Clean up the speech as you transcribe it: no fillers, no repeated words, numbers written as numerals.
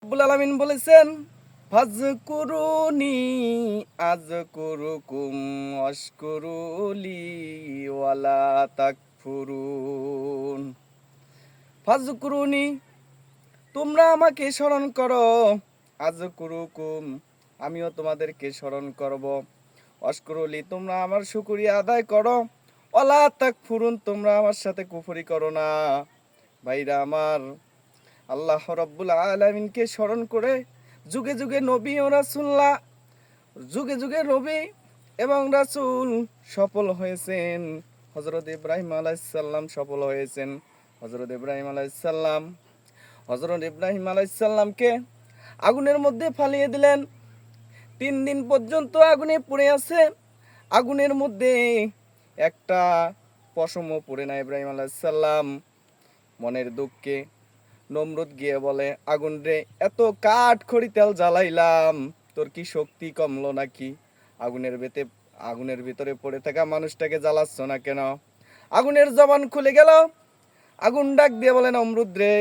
রব্বুল আলামিন বলেছেন, ফাজকুরুনি আযকুরুকুম ওয়াশকুরুলি ওয়ালা তাকফুরুন। ফাজকুরুনি, তোমরা আমাকে স্মরণ করো, আযকুরুকুম, আমিও তোমাদেরকে স্মরণ করব, ওয়াশকুরুলি, তোমরা আমার শুকরিয়া আদায় করো, ওয়ালা তাকফুরুন, তোমরা আমার সাথে কুফরি করো না। ভাইরা আমার, আল্লাহ রাব্বুল আলামিনকে স্মরণ করে যুগে যুগে নবী ও রাসূলুল্লাহ, যুগে যুগে নবী এবং রাসূল সফল হয়েছেন। হযরত ইব্রাহিম আলাইহিস সালাম সফল হয়েছেন। হযরত ইব্রাহিম আলাইহিস সালামকে আগুনের মধ্যে ফালিয়ে দিলেন। 3 দিন পর্যন্ত আগুনে পুড়ে আছে। আগুনের মধ্যে একটা পশমও পড়ে না ইব্রাহিম আলাইহিস সালাম। মনের দুঃখে নমরুদ গিয়ে বলে, আগুন রে, এত কাঠ খড়ি তেল জ্বালাইলাম, তোর কি শক্তি কমলো নাকি? আগুনের ভিতরে পড়ে থাকা মানুষটাকে জ্বালাচ্ছ না কেন? আগুনের জবান খুলে গেল। আগুন ডাক দিয়ে বলে, নমরুদ রে,